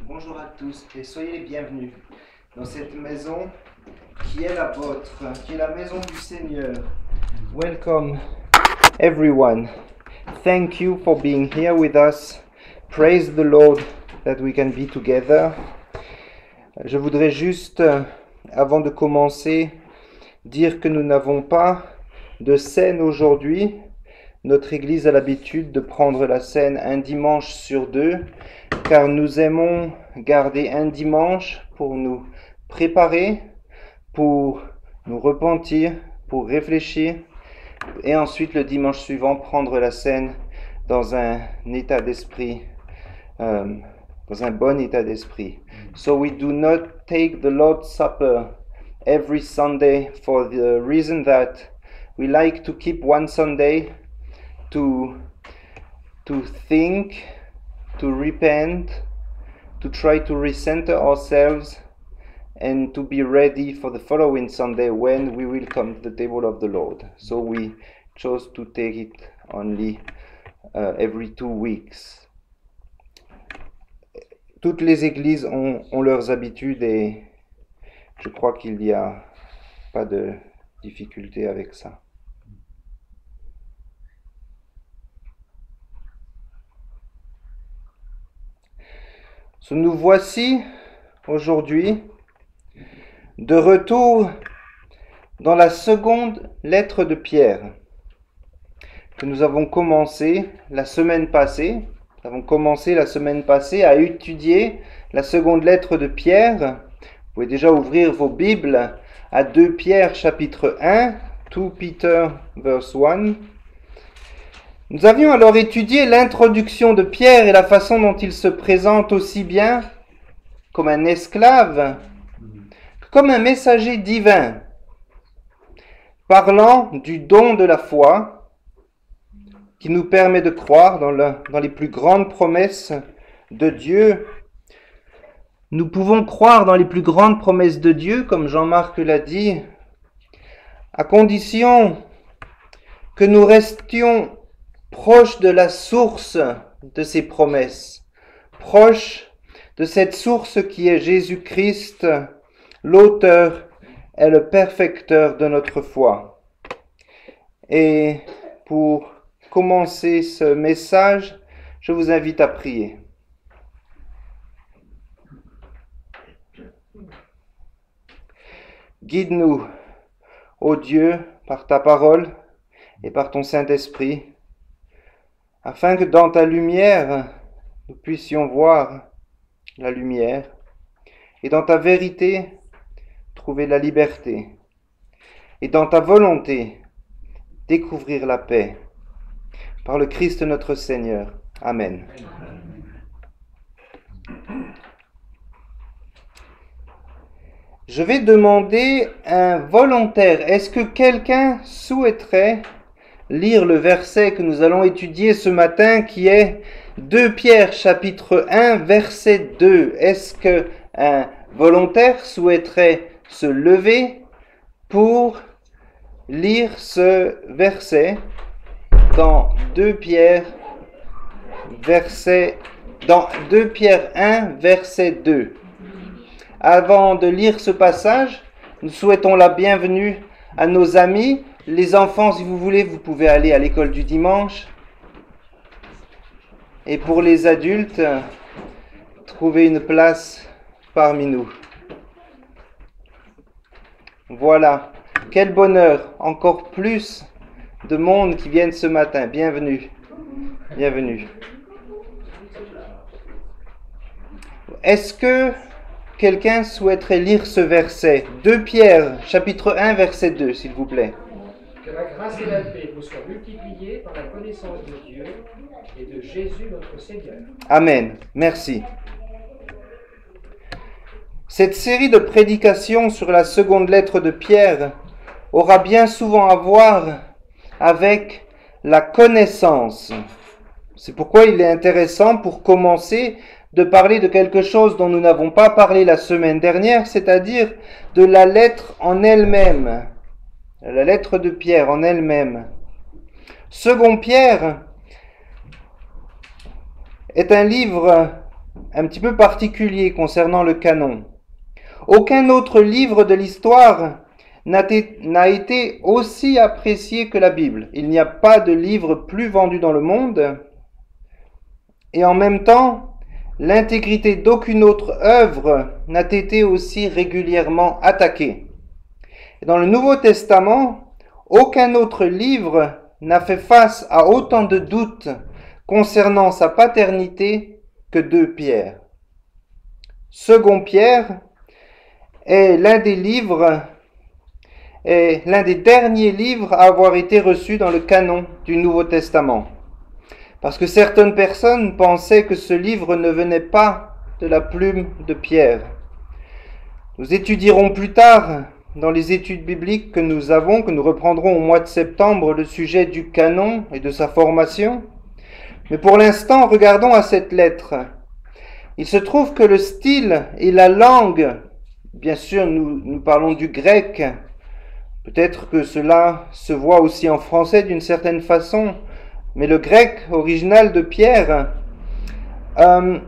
Bonjour à tous et soyez les bienvenus dans cette maison qui est la vôtre, qui est la maison du Seigneur. Welcome everyone. Thank you for being here with us. Praise the Lord that we can be together. Je voudrais juste, avant de commencer, dire que nous n'avons pas de scène aujourd'hui. Notre Église a l'habitude de prendre la scène un dimanche sur deux, car nous aimons garder un dimanche pour nous préparer, pour nous repentir, pour réfléchir, et ensuite le dimanche suivant prendre la scène dans un état d'esprit, dans un bon état d'esprit. So we do not take the Lord's Supper every Sunday for the reason that we like to keep one Sunday to think, to repent, to try to recenter ourselves, and to be ready for the following Sunday when we will come to the table of the Lord. So we chose to take it only every 2 weeks. Toutes les églises ont leurs habitudes et je crois qu'il n'y a pas de difficulté avec ça. So, nous voici aujourd'hui de retour dans la seconde lettre de Pierre que nous avons commencé la semaine passée. Nous avons commencé la semaine passée à étudier la seconde lettre de Pierre. Vous pouvez déjà ouvrir vos Bibles à 2 Pierre chapitre 1, 2 Peter verse 1. Nous avions alors étudié l'introduction de Pierre et la façon dont il se présente aussi bien comme un esclave que comme un messager divin, parlant du don de la foi qui nous permet de croire dans les plus grandes promesses de Dieu. Nous pouvons croire dans les plus grandes promesses de Dieu, comme Jean-Marc l'a dit, à condition que nous restions proche de la source de ces promesses, proche de cette source qui est Jésus-Christ, l'auteur et le perfecteur de notre foi. Et pour commencer ce message, je vous invite à prier. Guide-nous, ô Dieu, par ta parole et par ton Saint-Esprit, afin que dans ta lumière, nous puissions voir la lumière, et dans ta vérité, trouver la liberté, et dans ta volonté, découvrir la paix. Par le Christ notre Seigneur. Amen. Je vais demander un volontaire. Est-ce que quelqu'un souhaiterait lire le verset que nous allons étudier ce matin, qui est 2 Pierre chapitre 1 verset 2. Est-ce qu'un volontaire souhaiterait se lever pour lire ce verset dans 2 Pierre 1 verset 2. Avant de lire ce passage, nous souhaitons la bienvenue à nos amis. Les enfants, si vous voulez, vous pouvez aller à l'école du dimanche. Et pour les adultes, trouvez une place parmi nous. Voilà. Quel bonheur. Encore plus de monde qui viennent ce matin. Bienvenue. Bienvenue. Est-ce que quelqu'un souhaiterait lire ce verset? 2 Pierre, chapitre 1, verset 2, s'il vous plaît. Que la grâce et la paix vous soient multipliées par la connaissance de Dieu et de Jésus notre Seigneur. Amen. Merci. Cette série de prédications sur la seconde lettre de Pierre aura bien souvent à voir avec la connaissance. C'est pourquoi il est intéressant, pour commencer, de parler de quelque chose dont nous n'avons pas parlé la semaine dernière, c'est-à-dire de la lettre en elle-même. La lettre de Pierre en elle-même. Second Pierre est un livre un petit peu particulier concernant le canon. Aucun autre livre de l'histoire n'a été aussi apprécié que la Bible. Il n'y a pas de livre plus vendu dans le monde. Et en même temps, l'intégrité d'aucune autre œuvre n'a été aussi régulièrement attaquée. Et dans le Nouveau Testament, aucun autre livre n'a fait face à autant de doutes concernant sa paternité que 2 Pierre. Second Pierre est l'un des derniers livres à avoir été reçu dans le canon du Nouveau Testament. Parce que certaines personnes pensaient que ce livre ne venait pas de la plume de Pierre. Nous étudierons plus tard, dans les études bibliques que nous reprendrons au mois de septembre, le sujet du canon et de sa formation. Mais pour l'instant, regardons à cette lettre. Il se trouve que le style et la langue, bien sûr nous parlons du grec, peut-être que cela se voit aussi en français d'une certaine façon, mais le grec original de Pierre, 1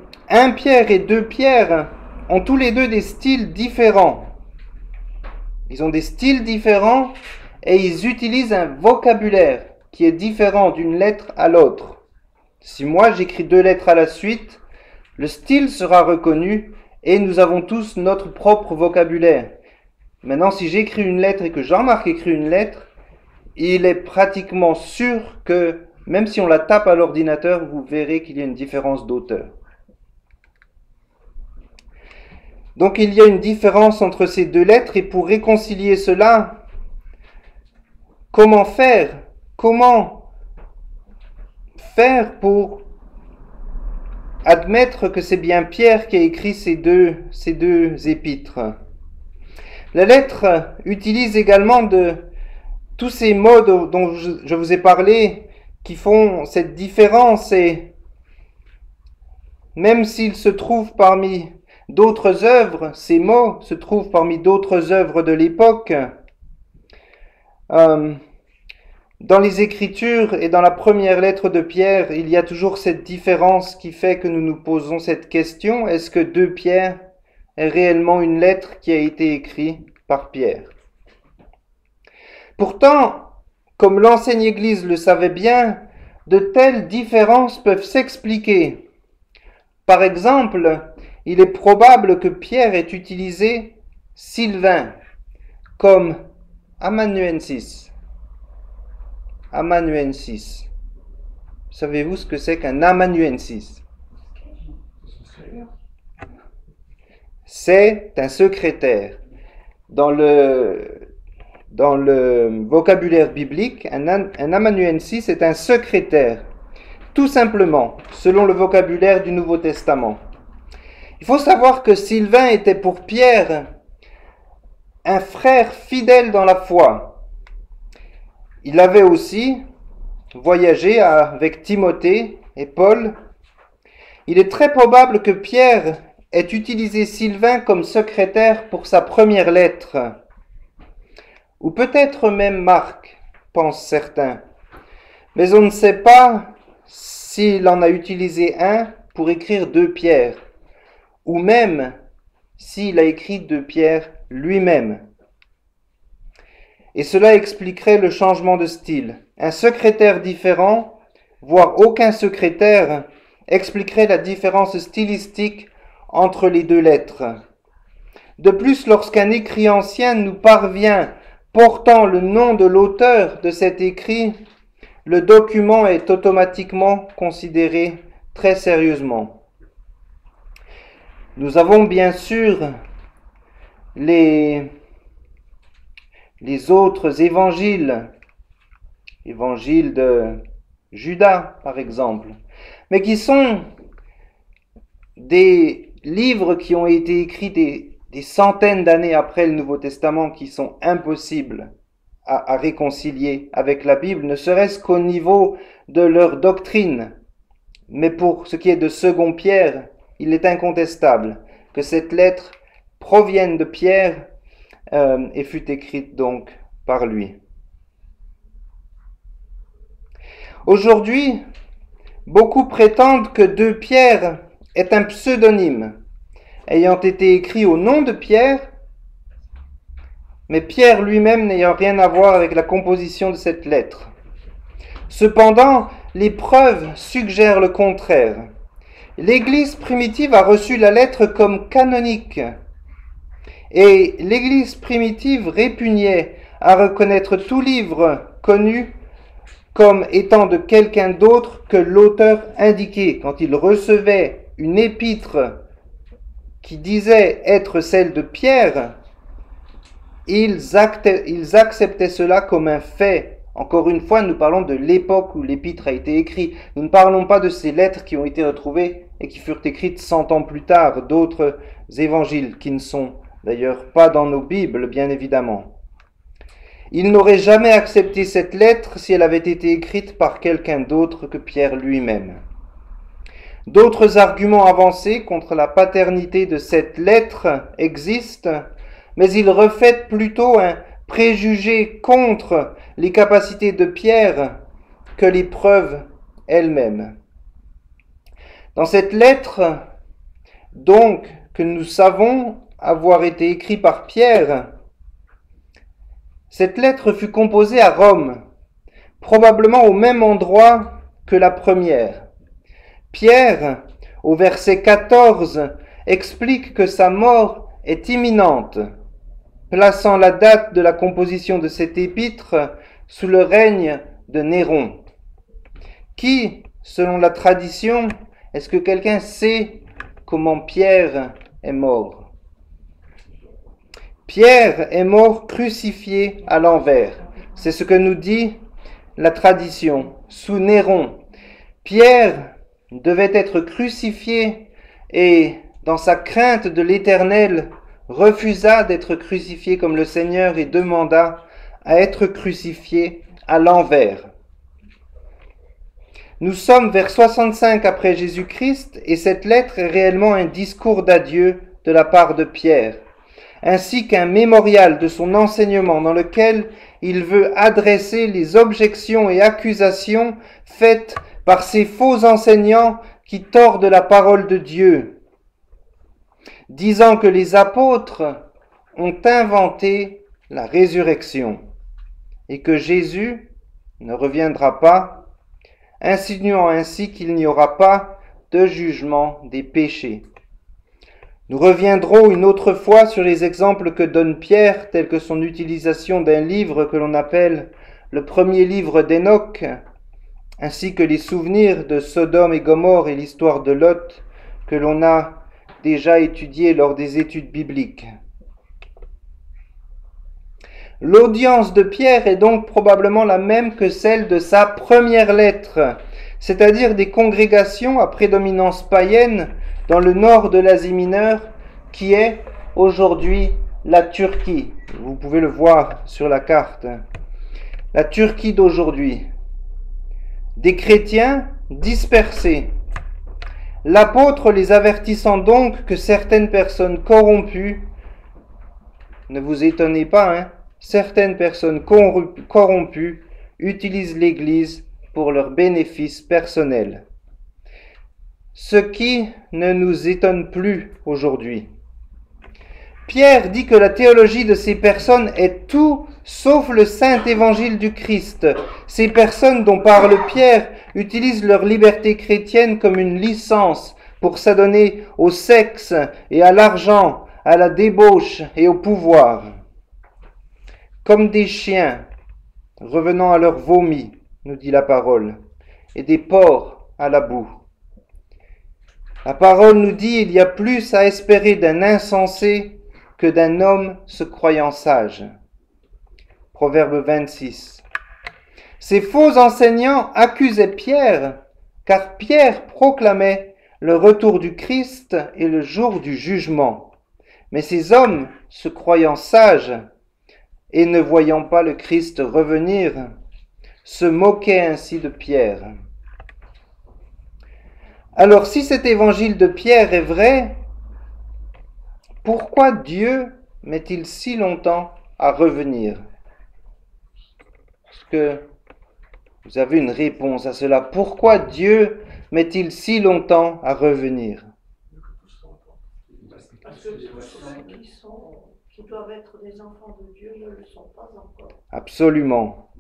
Pierre et 2 Pierre ont tous les deux des styles différents. Ils ont des styles différents et ils utilisent un vocabulaire qui est différent d'une lettre à l'autre. Si moi j'écris 2 lettres à la suite, le style sera reconnu et nous avons tous notre propre vocabulaire. Maintenant, si j'écris une lettre et que Jean-Marc écrit une lettre, il est pratiquement sûr que même si on la tape à l'ordinateur, vous verrez qu'il y a une différence d'auteur. Donc il y a une différence entre ces 2 lettres et pour réconcilier cela, comment faire pour admettre que c'est bien Pierre qui a écrit ces deux épîtres? La lettre utilise également tous ces mots dont je vous ai parlé qui font cette différence, et même s'ils se trouvent parmi d'autres œuvres, ces mots se trouvent parmi d'autres œuvres de l'époque. Dans les Écritures et dans la première lettre de Pierre, il y a toujours cette différence qui fait que nous nous posons cette question: est-ce que 2 Pierre est réellement une lettre qui a été écrite par Pierre? Pourtant, comme l'ancienne Église le savait bien, de telles différences peuvent s'expliquer. Par exemple, il est probable que Pierre ait utilisé Sylvain comme amanuensis. Amanuensis. Savez-vous ce que c'est qu'un amanuensis? C'est un secrétaire. Dans le vocabulaire biblique, un amanuensis est un secrétaire, tout simplement, selon le vocabulaire du Nouveau Testament. Il faut savoir que Sylvain était pour Pierre un frère fidèle dans la foi. Il avait aussi voyagé avec Timothée et Paul. Il est très probable que Pierre ait utilisé Sylvain comme secrétaire pour sa première lettre. Ou peut-être même Marc, pensent certains. Mais on ne sait pas s'il en a utilisé un pour écrire 2 Pierre, ou même s'il a écrit 2 Pierre lui-même. Et cela expliquerait le changement de style. Un secrétaire différent, voire aucun secrétaire, expliquerait la différence stylistique entre les 2 lettres. De plus, lorsqu'un écrit ancien nous parvient portant le nom de l'auteur de cet écrit, le document est automatiquement considéré très sérieusement. Nous avons bien sûr les autres évangiles, l'évangile de Judas par exemple, mais qui sont des livres qui ont été écrits des centaines d'années après le Nouveau Testament, qui sont impossibles à réconcilier avec la Bible, ne serait-ce qu'au niveau de leur doctrine. Mais pour ce qui est de Second Pierre, il est incontestable que cette lettre provienne de Pierre et fut écrite donc par lui. Aujourd'hui, Beaucoup prétendent que 2 Pierre est un pseudonyme, ayant été écrit au nom de Pierre, mais Pierre lui-même n'ayant rien à voir avec la composition de cette lettre. Cependant, les preuves suggèrent le contraire. L'Église primitive a reçu la lettre comme canonique, et l'Église primitive répugnait à reconnaître tout livre connu comme étant de quelqu'un d'autre que l'auteur indiqué. Quand il recevait une épître qui disait être celle de Pierre, ils acceptaient cela comme un fait. Encore une fois, nous parlons de l'époque où l'épître a été écrite. Nous ne parlons pas de ces lettres qui ont été retrouvées et qui furent écrites 100 ans plus tard, d'autres évangiles qui ne sont d'ailleurs pas dans nos Bibles, bien évidemment. Ils n'auraient jamais accepté cette lettre si elle avait été écrite par quelqu'un d'autre que Pierre lui-même. D'autres arguments avancés contre la paternité de cette lettre existent, mais ils reflètent plutôt un préjugé contre les capacités de Pierre que les preuves elles-mêmes. Dans cette lettre, donc, que nous savons avoir été écrite par Pierre, cette lettre fut composée à Rome, probablement au même endroit que la première. Pierre, au verset 14, explique que sa mort est imminente, plaçant la date de la composition de cette épître sous le règne de Néron. Qui, selon la tradition, est-ce que quelqu'un sait comment Pierre est mort? Pierre est mort crucifié à l'envers. C'est ce que nous dit la tradition, sous Néron. Pierre devait être crucifié et, dans sa crainte de l'Éternel, refusa d'être crucifié comme le Seigneur et demanda à être crucifié à l'envers. Nous sommes vers 65 après Jésus-Christ et cette lettre est réellement un discours d'adieu de la part de Pierre, ainsi qu'un mémorial de son enseignement dans lequel il veut adresser les objections et accusations faites par ces faux enseignants qui tordent la parole de Dieu, disant que les apôtres ont inventé la résurrection et que Jésus ne reviendra pas, insinuant ainsi qu'il n'y aura pas de jugement des péchés. Nous reviendrons une autre fois sur les exemples que donne Pierre, tels que son utilisation d'un livre que l'on appelle le premier livre d'Enoch, ainsi que les souvenirs de Sodome et Gomorrhe et l'histoire de Lot que l'on a déjà étudié lors des études bibliques. L'audience de Pierre est donc probablement la même que celle de sa première lettre, c'est-à-dire des congrégations à prédominance païenne dans le nord de l'Asie mineure, qui est aujourd'hui la Turquie. Vous pouvez le voir sur la carte. La Turquie d'aujourd'hui. Des chrétiens dispersés. L'apôtre les avertissant donc que certaines personnes corrompues, ne vous étonnez pas, certaines personnes corrompues utilisent l'Église pour leurs bénéfices personnels. Ce qui ne nous étonne plus aujourd'hui. Pierre dit que la théologie de ces personnes est tout sauf le saint évangile du Christ. Ces personnes dont parle Pierre utilisent leur liberté chrétienne comme une licence pour s'adonner au sexe et à l'argent, à la débauche et au pouvoir. Comme des chiens revenant à leur vomi, nous dit la parole, et des porcs à la boue. La parole nous dit il y a plus à espérer d'un insensé que d'un homme se croyant sage. Proverbe 26. Ces faux enseignants accusaient Pierre, car Pierre proclamait le retour du Christ et le jour du jugement. Mais ces hommes, se croyant sages et ne voyant pas le Christ revenir, se moquaient ainsi de Pierre. Alors si cet évangile de Pierre est vrai, pourquoi Dieu met-il si longtemps à revenir? Est-ce que vous avez une réponse à cela? Pourquoi Dieu met-il si longtemps à revenir? Parce que tous ceux qui doivent être des enfants de Dieu ne le sont pas encore. Absolument.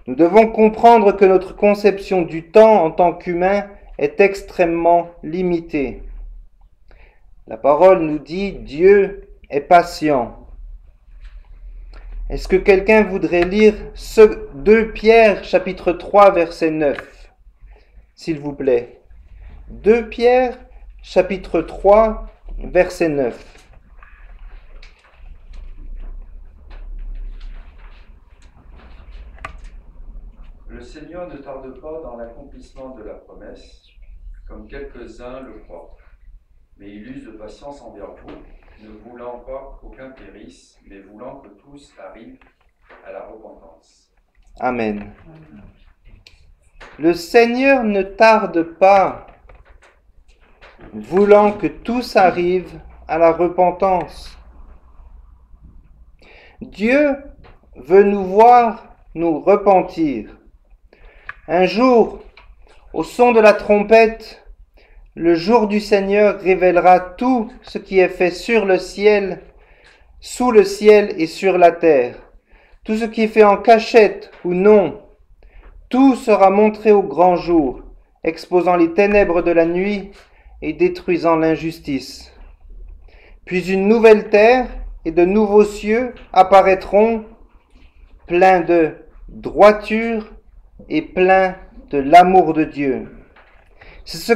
Nous devons comprendre que notre conception du temps en tant qu'humain est extrêmement limitée. La parole nous dit Dieu est patient. Est-ce que quelqu'un voudrait lire 2 Pierre chapitre 3 verset 9, s'il vous plaît? 2 Pierre chapitre 3 verset 9. Le Seigneur ne tarde pas dans l'accomplissement de la promesse, comme quelques-uns le croient, mais il use de patience envers vous, ne voulant pas qu'aucun périsse, mais voulant que tous arrivent à la repentance. Amen. Le Seigneur ne tarde pas, voulant que tous arrivent à la repentance. Dieu veut nous voir nous repentir. Un jour, au son de la trompette, le jour du Seigneur révélera tout ce qui est fait sur le ciel, sous le ciel et sur la terre. Tout ce qui est fait en cachette ou non, tout sera montré au grand jour, exposant les ténèbres de la nuit et détruisant l'injustice. Puis une nouvelle terre et de nouveaux cieux apparaîtront, pleins de droiture et pleins de l'amour de Dieu. C'est ce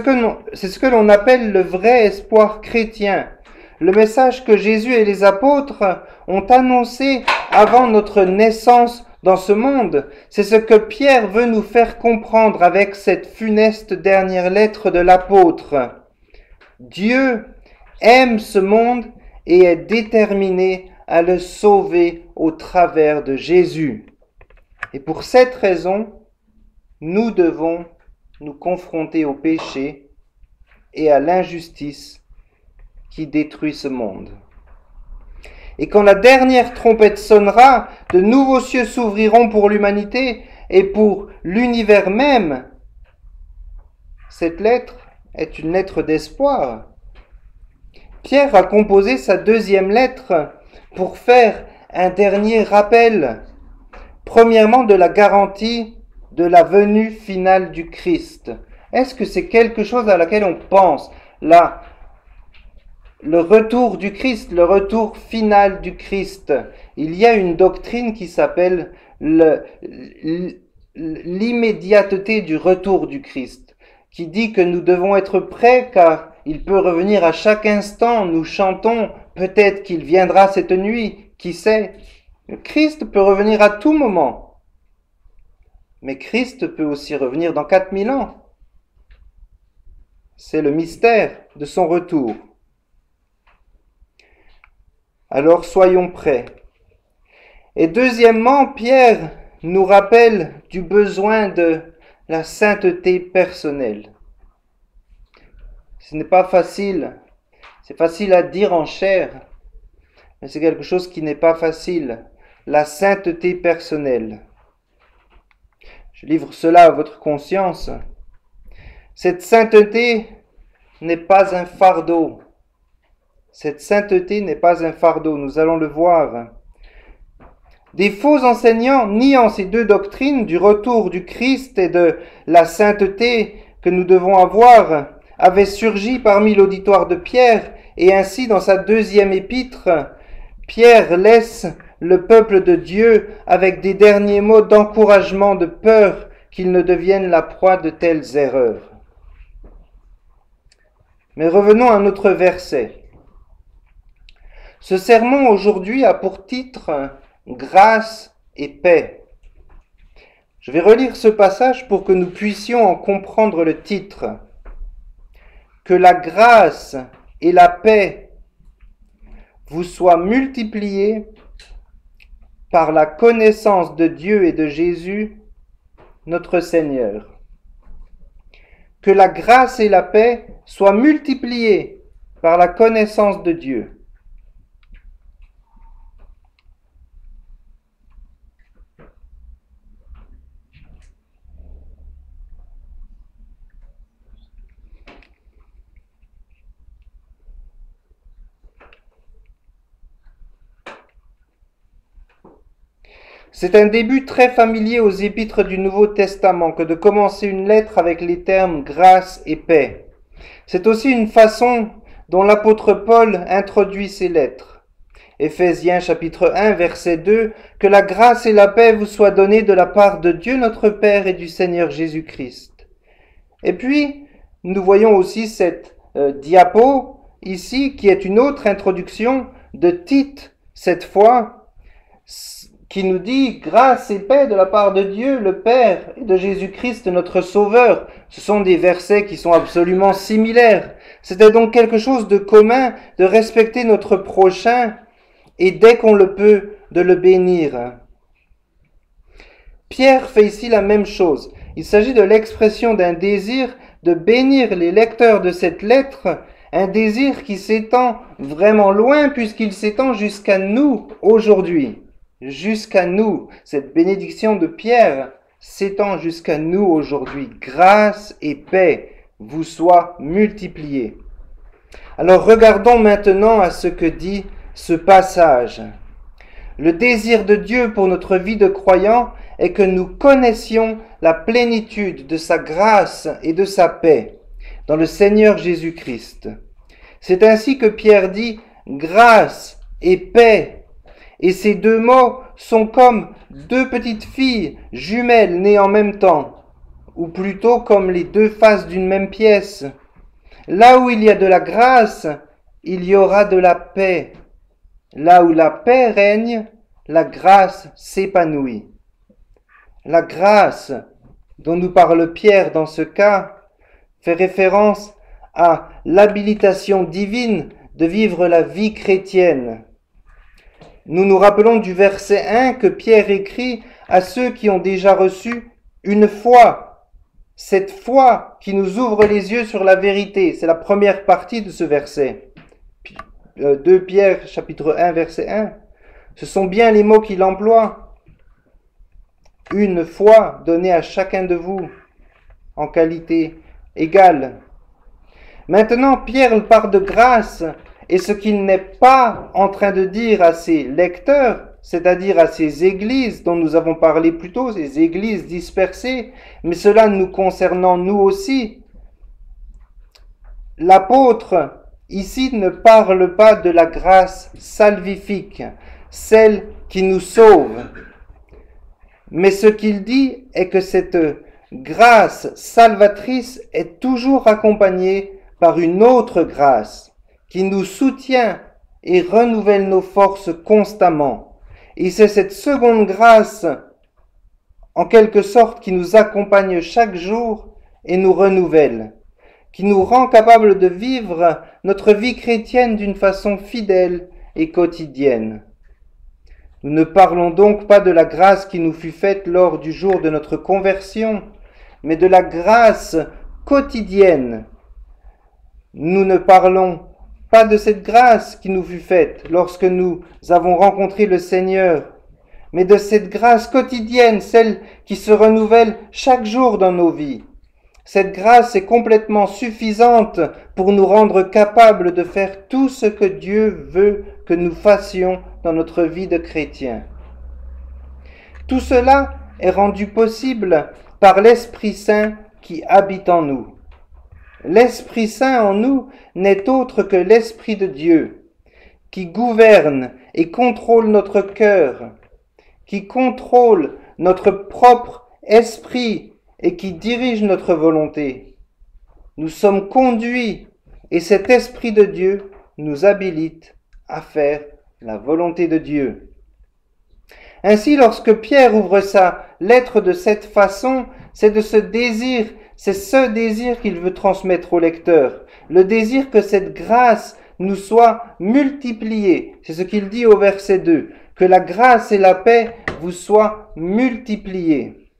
que l'on appelle le vrai espoir chrétien, le message que Jésus et les apôtres ont annoncé avant notre naissance dans ce monde. C'est ce que Pierre veut nous faire comprendre avec cette funeste dernière lettre de l'apôtre. Dieu aime ce monde et est déterminé à le sauver au travers de Jésus. Et pour cette raison, nous devons nous confronter au péché et à l'injustice qui détruit ce monde. Et quand la dernière trompette sonnera, de nouveaux cieux s'ouvriront pour l'humanité et pour l'univers même. Cette lettre est une lettre d'espoir. Pierre a composé sa 2e lettre pour faire un dernier rappel, premièrement de la garantie de la venue finale du Christ. Est-ce que c'est quelque chose à laquelle on pense? Là, le retour du Christ, le retour final du Christ. Il y a une doctrine qui s'appelle l'immédiateté du retour du Christ, qui dit que nous devons être prêts car il peut revenir à chaque instant. Nous chantons, peut-être qu'il viendra cette nuit, qui sait? Le Christ peut revenir à tout moment. Mais Christ peut aussi revenir dans 4000 ans. C'est le mystère de son retour. Alors soyons prêts. Et deuxièmement, Pierre nous rappelle du besoin de la sainteté personnelle. Ce n'est pas facile. C'est facile à dire en chair, mais c'est quelque chose qui n'est pas facile. La sainteté personnelle. Je livre cela à votre conscience. Cette sainteté n'est pas un fardeau. Cette sainteté n'est pas un fardeau, nous allons le voir. Des faux enseignants niant ces 2 doctrines du retour du Christ et de la sainteté que nous devons avoir avaient surgi parmi l'auditoire de Pierre, et ainsi dans sa 2e épître, Pierre laisse le peuple de Dieu avec des derniers mots d'encouragement, de peur qu'ils ne deviennent la proie de telles erreurs. Mais revenons à notre verset. Ce sermon aujourd'hui a pour titre « Grâce et paix ». Je vais relire ce passage pour que nous puissions en comprendre le titre. « Que la grâce et la paix vous soient multipliées par la connaissance de Dieu et de Jésus, notre Seigneur. » Que la grâce et la paix soient multipliées par la connaissance de Dieu. C'est un début très familier aux épîtres du Nouveau Testament que de commencer une lettre avec les termes grâce et paix. C'est aussi une façon dont l'apôtre Paul introduit ses lettres. Éphésiens chapitre 1 verset 2, que la grâce et la paix vous soient données de la part de Dieu notre Père et du Seigneur Jésus-Christ. Et puis, nous voyons aussi cette diapo ici qui est une autre introduction de Tite, cette fois, qui nous dit grâce et paix de la part de Dieu, le Père, et de Jésus-Christ, notre Sauveur. Ce sont des versets qui sont absolument similaires. C'était donc quelque chose de commun de respecter notre prochain et dès qu'on le peut, de le bénir. Pierre fait ici la même chose. Il s'agit de l'expression d'un désir de bénir les lecteurs de cette lettre, un désir qui s'étend vraiment loin puisqu'il s'étend jusqu'à nous aujourd'hui. Jusqu'à nous. Cette bénédiction de Pierre s'étend jusqu'à nous aujourd'hui. Grâce et paix vous soient multipliées. Alors regardons maintenant à ce que dit ce passage. Le désir de Dieu pour notre vie de croyant est que nous connaissions la plénitude de sa grâce et de sa paix dans le Seigneur Jésus-Christ. C'est ainsi que Pierre dit grâce et paix. Et ces deux mots sont comme deux petites filles jumelles nées en même temps, ou plutôt comme les deux faces d'une même pièce. Là où il y a de la grâce, il y aura de la paix. Là où la paix règne, la grâce s'épanouit. La grâce dont nous parle Pierre dans ce cas fait référence à l'habilitation divine de vivre la vie chrétienne. Nous nous rappelons du verset 1 que Pierre écrit à ceux qui ont déjà reçu une foi. Cette foi qui nous ouvre les yeux sur la vérité. C'est la première partie de ce verset. 2 Pierre chapitre 1 verset 1. Ce sont bien les mots qu'il emploie. Une foi donnée à chacun de vous en qualité égale. Maintenant, Pierre parle de grâce. Et ce qu'il n'est pas en train de dire à ses lecteurs, c'est-à-dire à ces églises dont nous avons parlé plus tôt, ces églises dispersées, mais cela nous concernant nous aussi, l'apôtre ici ne parle pas de la grâce salvifique, celle qui nous sauve. Mais ce qu'il dit est que cette grâce salvatrice est toujours accompagnée par une autre grâce qui nous soutient et renouvelle nos forces constamment. Et c'est cette seconde grâce, en quelque sorte, qui nous accompagne chaque jour et nous renouvelle, qui nous rend capables de vivre notre vie chrétienne d'une façon fidèle et quotidienne. Nous ne parlons donc pas de la grâce qui nous fut faite lors du jour de notre conversion, mais de la grâce quotidienne. Nous ne parlons pas de cette grâce qui nous fut faite lorsque nous avons rencontré le Seigneur, mais de cette grâce quotidienne, celle qui se renouvelle chaque jour dans nos vies. Cette grâce est complètement suffisante pour nous rendre capables de faire tout ce que Dieu veut que nous fassions dans notre vie de chrétien. Tout cela est rendu possible par l'Esprit Saint qui habite en nous. L'Esprit Saint en nous n'est autre que l'Esprit de Dieu, qui gouverne et contrôle notre cœur, qui contrôle notre propre esprit et qui dirige notre volonté. Nous sommes conduits et cet Esprit de Dieu nous habilite à faire la volonté de Dieu. Ainsi, lorsque Pierre ouvre sa lettre de cette façon, c'est de ce désir, c'est ce désir qu'il veut transmettre au lecteur, le désir que cette grâce nous soit multipliée. C'est ce qu'il dit au verset 2, que la grâce et la paix vous soient multipliées.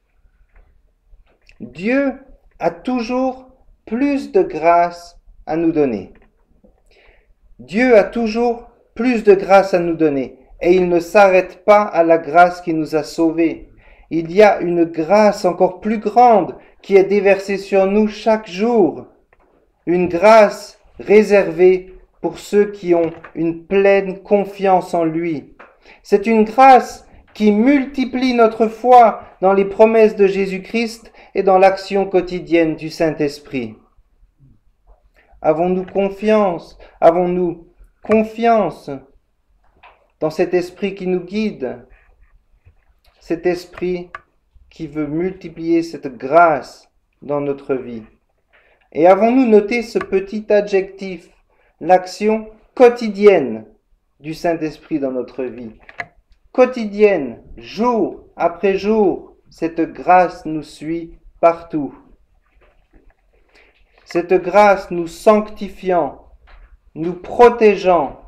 Dieu a toujours plus de grâce à nous donner. Dieu a toujours plus de grâce à nous donner et il ne s'arrête pas à la grâce qui nous a sauvés. Il y a une grâce encore plus grande qui est déversée sur nous chaque jour, une grâce réservée pour ceux qui ont une pleine confiance en lui. C'est une grâce qui multiplie notre foi dans les promesses de Jésus-Christ et dans l'action quotidienne du Saint-Esprit. Avons-nous confiance dans cet esprit qui nous guide, cet esprit qui veut multiplier cette grâce dans notre vie? Et avons-nous noté ce petit adjectif, l'action quotidienne du Saint-Esprit dans notre vie? Quotidienne, jour après jour, cette grâce nous suit partout. Cette grâce nous sanctifiant, nous protégeant,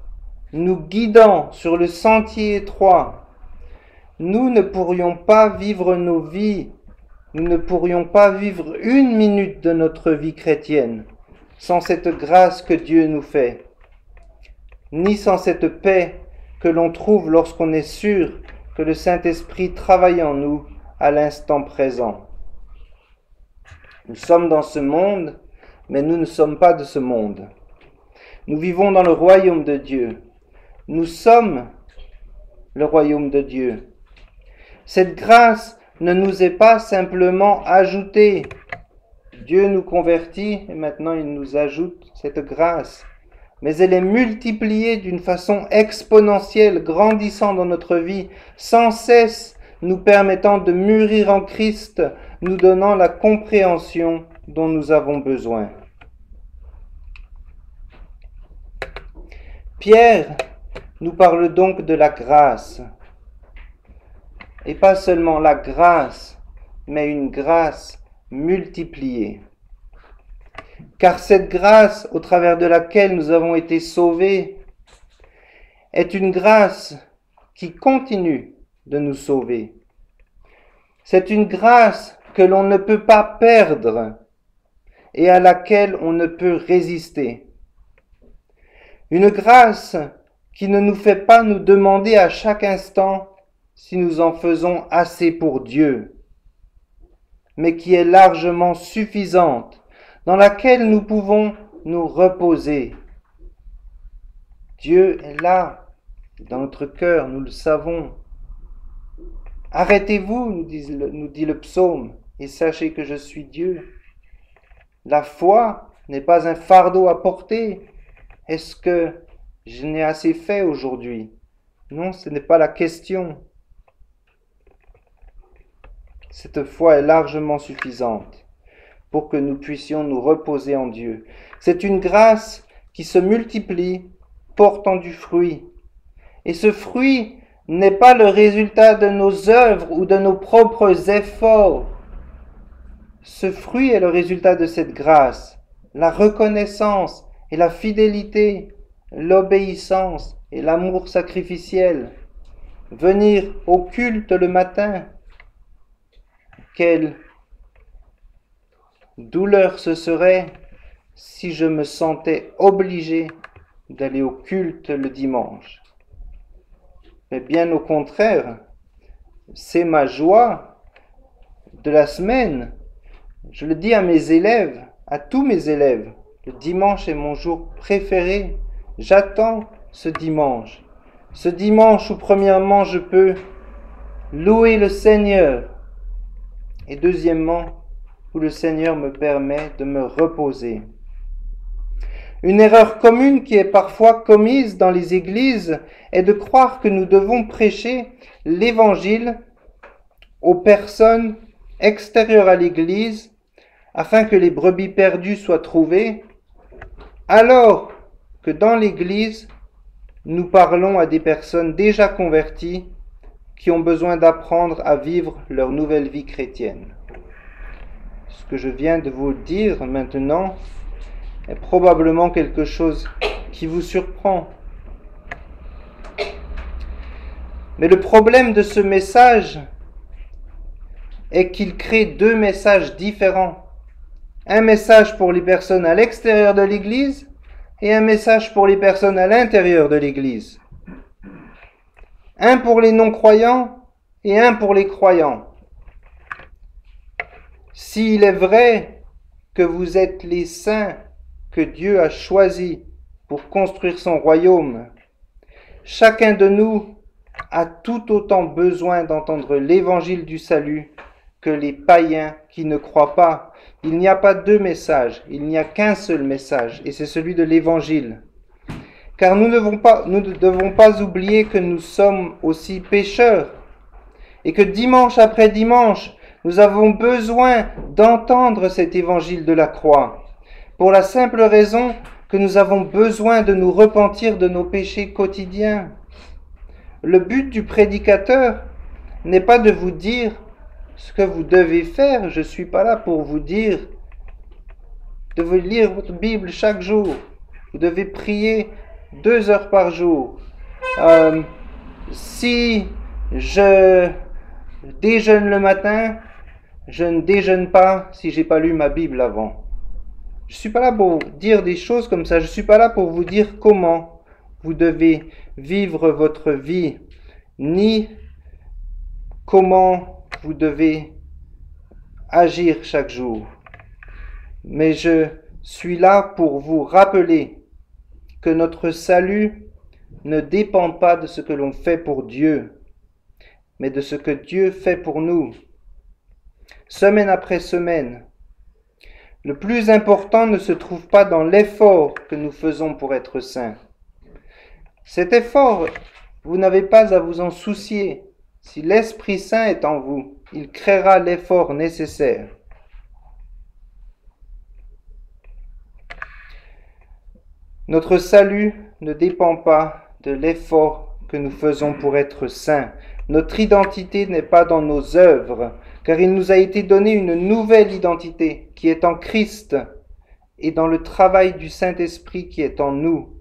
nous guidant sur le sentier étroit. Nous ne pourrions pas vivre nos vies, nous ne pourrions pas vivre une minute de notre vie chrétienne sans cette grâce que Dieu nous fait, ni sans cette paix que l'on trouve lorsqu'on est sûr que le Saint-Esprit travaille en nous à l'instant présent. Nous sommes dans ce monde, mais nous ne sommes pas de ce monde. Nous vivons dans le royaume de Dieu. Nous sommes le royaume de Dieu. Cette grâce ne nous est pas simplement ajoutée. Dieu nous convertit et maintenant il nous ajoute cette grâce. Mais elle est multipliée d'une façon exponentielle, grandissant dans notre vie, sans cesse nous permettant de mûrir en Christ, nous donnant la compréhension dont nous avons besoin. Pierre nous parle donc de la grâce, et pas seulement la grâce, mais une grâce multipliée. Car cette grâce au travers de laquelle nous avons été sauvés est une grâce qui continue de nous sauver. C'est une grâce que l'on ne peut pas perdre et à laquelle on ne peut résister. Une grâce qui ne nous fait pas nous demander à chaque instant si nous en faisons assez pour Dieu, mais qui est largement suffisante, dans laquelle nous pouvons nous reposer. Dieu est là, dans notre cœur, nous le savons. Arrêtez-vous, nous dit le psaume, et sachez que je suis Dieu. La foi n'est pas un fardeau à porter. Est-ce que je n'ai assez fait aujourd'hui? Non, ce n'est pas la question. Cette foi est largement suffisante pour que nous puissions nous reposer en Dieu. C'est une grâce qui se multiplie, portant du fruit. Et ce fruit n'est pas le résultat de nos œuvres ou de nos propres efforts. Ce fruit est le résultat de cette grâce, la reconnaissance et la fidélité, l'obéissance et l'amour sacrificiel. Venir au culte le matin. Quelle douleur ce serait si je me sentais obligé d'aller au culte le dimanche. Mais bien au contraire, c'est ma joie de la semaine. Je le dis à mes élèves, à tous mes élèves, le dimanche est mon jour préféré. J'attends ce dimanche. Ce dimanche où premièrement je peux louer le Seigneur et deuxièmement où le Seigneur me permet de me reposer. Une erreur commune qui est parfois commise dans les églises est de croire que nous devons prêcher l'Évangile aux personnes extérieures à l'Église afin que les brebis perdues soient trouvées, alors que dans l'Église, nous parlons à des personnes déjà converties qui ont besoin d'apprendre à vivre leur nouvelle vie chrétienne. Ce que je viens de vous dire maintenant est probablement quelque chose qui vous surprend. Mais le problème de ce message est qu'il crée deux messages différents. Un message pour les personnes à l'extérieur de l'Église et un message pour les personnes à l'intérieur de l'Église. Un pour les non-croyants et un pour les croyants. S'il est vrai que vous êtes les saints que Dieu a choisis pour construire son royaume, chacun de nous a tout autant besoin d'entendre l'évangile du salut que les païens qui ne croient pas. Il n'y a pas deux messages, il n'y a qu'un seul message, et c'est celui de l'évangile. Car nous ne devons pas oublier que nous sommes aussi pécheurs, et que dimanche après dimanche, nous avons besoin d'entendre cet évangile de la croix, pour la simple raison que nous avons besoin de nous repentir de nos péchés quotidiens. Le but du prédicateur n'est pas de vous dire ce que vous devez faire. Je ne suis pas là pour vous dire de vous lire votre Bible chaque jour. Vous devez prier 2 heures par jour. Si je déjeune le matin, je ne déjeune pas si j'ai pas lu ma Bible avant. Je ne suis pas là pour dire des choses comme ça. Je ne suis pas là pour vous dire comment vous devez vivre votre vie, ni comment vous devez agir chaque jour. Mais je suis là pour vous rappeler que notre salut ne dépend pas de ce que l'on fait pour Dieu, mais de ce que Dieu fait pour nous. Semaine après semaine, le plus important ne se trouve pas dans l'effort que nous faisons pour être saints. Cet effort, vous n'avez pas à vous en soucier. Si l'Esprit Saint est en vous, il créera l'effort nécessaire. Notre salut ne dépend pas de l'effort que nous faisons pour être saints. Notre identité n'est pas dans nos œuvres, car il nous a été donné une nouvelle identité qui est en Christ et dans le travail du Saint-Esprit qui est en nous.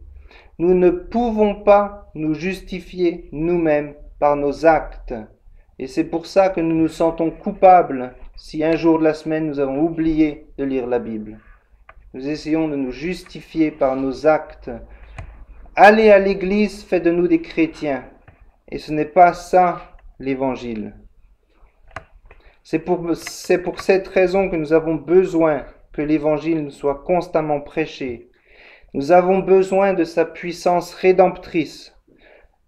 Nous ne pouvons pas nous justifier nous-mêmes par nos actes. Et c'est pour ça que nous nous sentons coupables si un jour de la semaine nous avons oublié de lire la Bible. Nous essayons de nous justifier par nos actes. Aller à l'église fait de nous des chrétiens. Et ce n'est pas ça l'évangile. C'est pour cette raison que nous avons besoin que l'évangile nous soit constamment prêché. Nous avons besoin de sa puissance rédemptrice,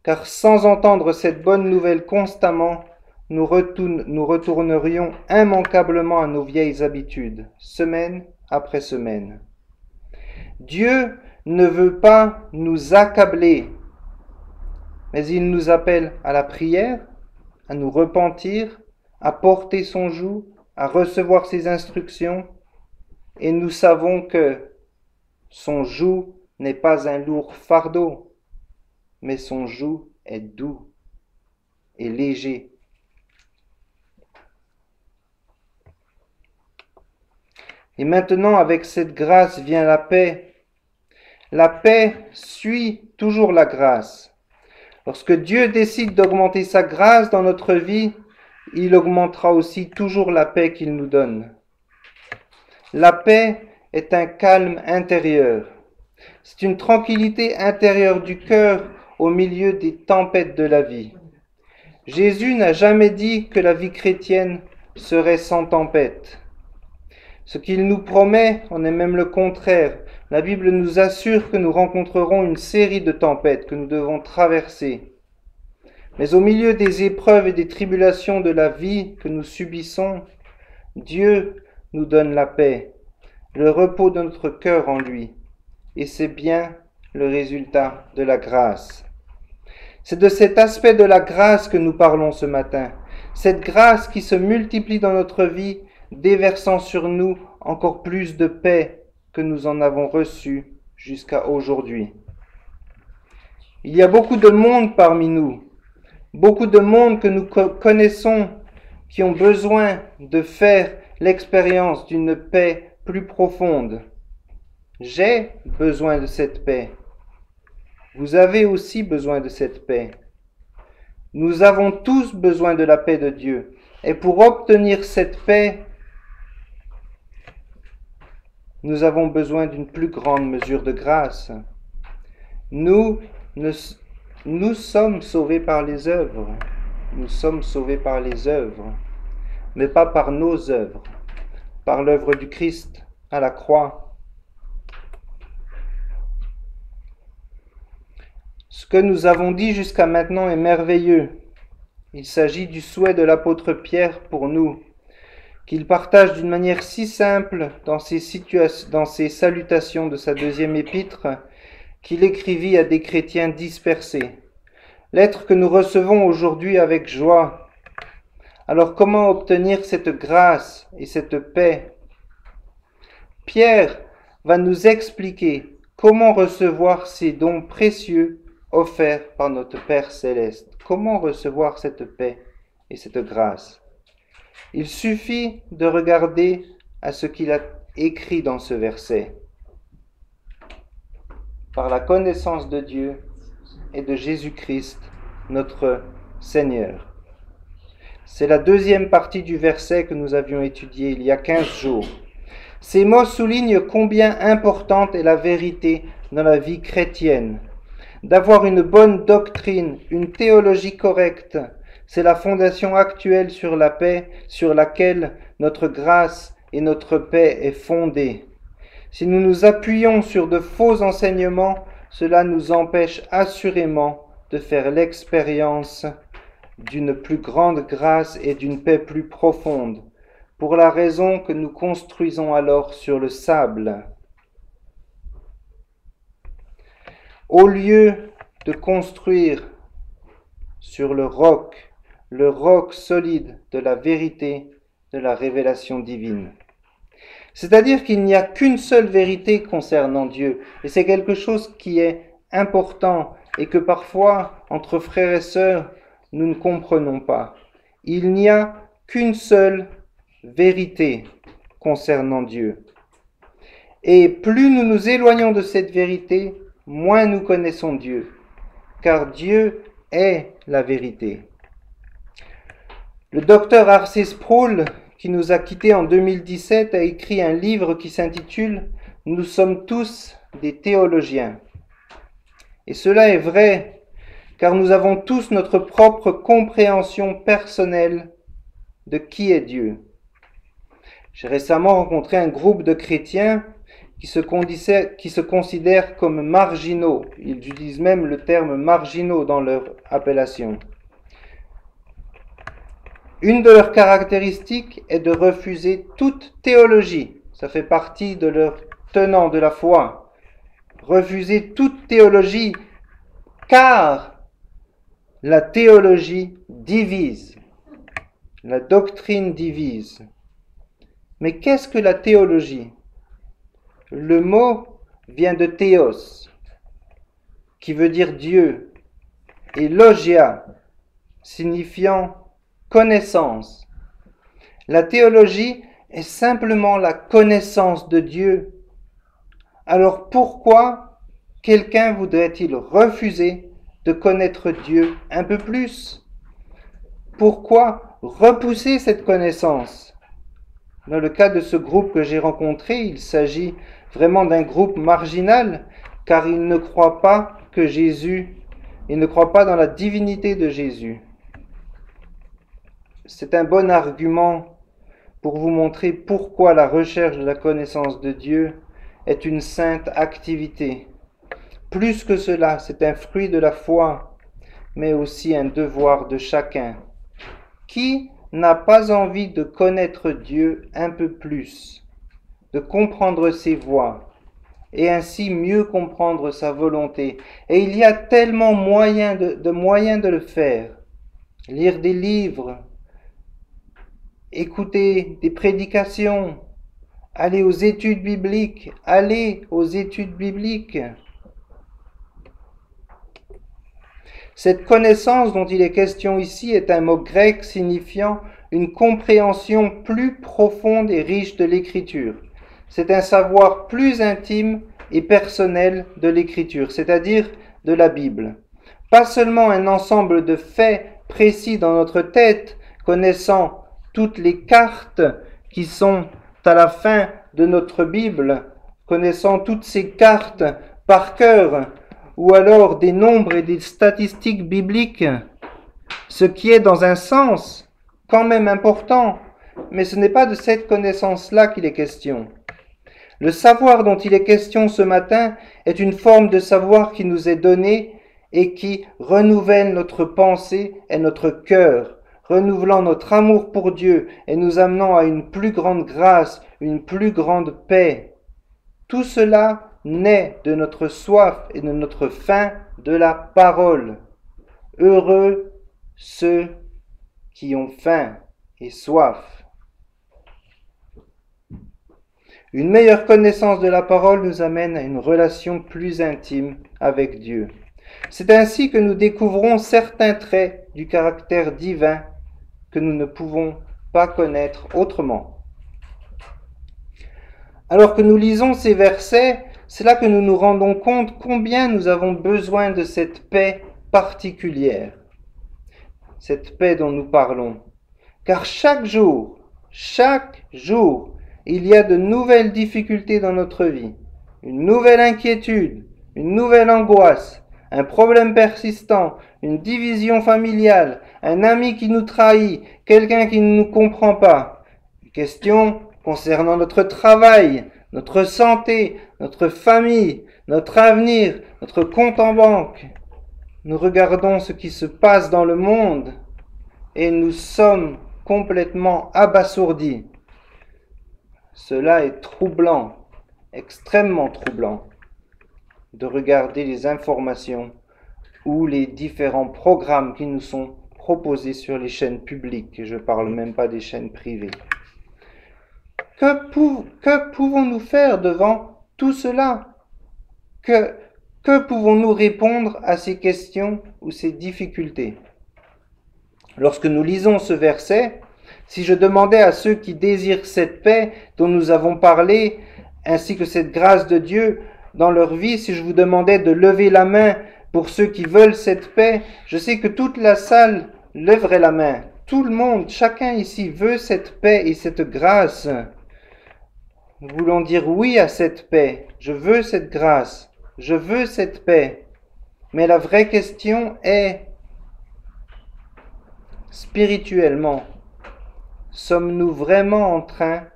car sans entendre cette bonne nouvelle constamment, nous retournerions immanquablement à nos vieilles habitudes, semaine après semaine. Dieu ne veut pas nous accabler, mais il nous appelle à la prière, à nous repentir, à porter son joug, à recevoir ses instructions, et nous savons que son joug n'est pas un lourd fardeau, mais son joug est doux et léger. Et maintenant, avec cette grâce vient la paix. La paix suit toujours la grâce. Lorsque Dieu décide d'augmenter sa grâce dans notre vie, il augmentera aussi toujours la paix qu'il nous donne. La paix est un calme intérieur. C'est une tranquillité intérieure du cœur au milieu des tempêtes de la vie. Jésus n'a jamais dit que la vie chrétienne serait sans tempête. Ce qu'il nous promet en est même le contraire. La Bible nous assure que nous rencontrerons une série de tempêtes que nous devons traverser. Mais au milieu des épreuves et des tribulations de la vie que nous subissons, Dieu nous donne la paix, le repos de notre cœur en lui. Et c'est bien le résultat de la grâce. C'est de cet aspect de la grâce que nous parlons ce matin. Cette grâce qui se multiplie dans notre vie, déversant sur nous encore plus de paix que nous en avons reçu jusqu'à aujourd'hui. Il y a beaucoup de monde parmi nous, beaucoup de monde que nous connaissons, qui ont besoin de faire l'expérience d'une paix plus profonde. J'ai besoin de cette paix. Vous avez aussi besoin de cette paix. Nous avons tous besoin de la paix de Dieu. Et pour obtenir cette paix, nous avons besoin d'une plus grande mesure de grâce. Nous sommes sauvés par les œuvres. Nous sommes sauvés par les œuvres, mais pas par nos œuvres, par l'œuvre du Christ à la croix. Ce que nous avons dit jusqu'à maintenant est merveilleux. Il s'agit du souhait de l'apôtre Pierre pour nous, qu'il partage d'une manière si simple dans ses salutations de sa deuxième épître, qu'il écrivit à des chrétiens dispersés. Lettre que nous recevons aujourd'hui avec joie. Alors comment obtenir cette grâce et cette paix? Pierre va nous expliquer comment recevoir ces dons précieux offerts par notre Père Céleste. Comment recevoir cette paix et cette grâce? Il suffit de regarder à ce qu'il a écrit dans ce verset. Par la connaissance de Dieu et de Jésus-Christ, notre Seigneur. C'est la deuxième partie du verset que nous avions étudié il y a 15 jours. Ces mots soulignent combien importante est la vérité dans la vie chrétienne. D'avoir une bonne doctrine, une théologie correcte, c'est la fondation actuelle sur la paix, sur laquelle notre grâce et notre paix est fondée. Si nous nous appuyons sur de faux enseignements, cela nous empêche assurément de faire l'expérience d'une plus grande grâce et d'une paix plus profonde, pour la raison que nous construisons alors sur le sable. Au lieu de construire sur le roc solide de la vérité, de la révélation divine. C'est-à-dire qu'il n'y a qu'une seule vérité concernant Dieu, et c'est quelque chose qui est important et que parfois, entre frères et sœurs, nous ne comprenons pas. Il n'y a qu'une seule vérité concernant Dieu. Et plus nous nous éloignons de cette vérité, moins nous connaissons Dieu, car Dieu est la vérité. Le docteur R.C. Sproul, qui nous a quittés en 2017, a écrit un livre qui s'intitule « Nous sommes tous des théologiens ». Et cela est vrai, car nous avons tous notre propre compréhension personnelle de qui est Dieu. J'ai récemment rencontré un groupe de chrétiens qui se considèrent comme marginaux. Ils utilisent même le terme marginaux dans leur appellation. Une de leurs caractéristiques est de refuser toute théologie. Ça fait partie de leur tenant de la foi. Refuser toute théologie, car la théologie divise. La doctrine divise. Mais qu'est-ce que la théologie? Le mot vient de théos, qui veut dire Dieu, et logia, signifiant connaissance. La théologie est simplement la connaissance de Dieu. Alors pourquoi quelqu'un voudrait-il refuser de connaître Dieu un peu plus? Pourquoi repousser cette connaissance? Dans le cas de ce groupe que j'ai rencontré, il s'agit vraiment d'un groupe marginal, car ils ne croient pas que Jésus, ils ne croient pas dans la divinité de Jésus. C'est un bon argument pour vous montrer pourquoi la recherche de la connaissance de Dieu est une sainte activité. Plus que cela, c'est un fruit de la foi, mais aussi un devoir de chacun. Qui n'a pas envie de connaître Dieu un peu plus, de comprendre ses voies, et ainsi mieux comprendre sa volonté? Et il y a tellement de moyens de le faire. Lire des livres, écouter des prédications, aller aux études bibliques, Cette connaissance dont il est question ici est un mot grec signifiant une compréhension plus profonde et riche de l'Écriture. C'est un savoir plus intime et personnel de l'Écriture, c'est-à-dire de la Bible. Pas seulement un ensemble de faits précis dans notre tête, connaissant toutes les cartes qui sont à la fin de notre Bible, connaissant toutes ces cartes par cœur, ou alors des nombres et des statistiques bibliques, ce qui est dans un sens quand même important, mais ce n'est pas de cette connaissance-là qu'il est question. Le savoir dont il est question ce matin est une forme de savoir qui nous est donné et qui renouvelle notre pensée et notre cœur, renouvelant notre amour pour Dieu et nous amenant à une plus grande grâce, une plus grande paix. Tout cela naît de notre soif et de notre faim de la parole. Heureux ceux qui ont faim et soif. Une meilleure connaissance de la parole nous amène à une relation plus intime avec Dieu. C'est ainsi que nous découvrons certains traits du caractère divin que nous ne pouvons pas connaître autrement. Alors que nous lisons ces versets, c'est là que nous nous rendons compte combien nous avons besoin de cette paix particulière, cette paix dont nous parlons. Car chaque jour, il y a de nouvelles difficultés dans notre vie, une nouvelle inquiétude, une nouvelle angoisse, un problème persistant, une division familiale, un ami qui nous trahit, quelqu'un qui ne nous comprend pas, une question concernant notre travail, notre santé, notre famille, notre avenir, notre compte en banque. Nous regardons ce qui se passe dans le monde et nous sommes complètement abasourdis. Cela est troublant, extrêmement troublant, de regarder les informations ou les différents programmes qui nous sont proposés sur les chaînes publiques, et je ne parle même pas des chaînes privées. Que pouvons-nous faire devant tout cela? Que pouvons-nous répondre à ces questions ou ces difficultés? Lorsque nous lisons ce verset, si je demandais à ceux qui désirent cette paix dont nous avons parlé, ainsi que cette grâce de Dieu dans leur vie, si je vous demandais de lever la main pour ceux qui veulent cette paix, je sais que toute la salle lèverait la main. Tout le monde, chacun ici veut cette paix et cette grâce. Nous voulons dire oui à cette paix. Je veux cette grâce. Je veux cette paix. Mais la vraie question est, spirituellement, sommes-nous vraiment en train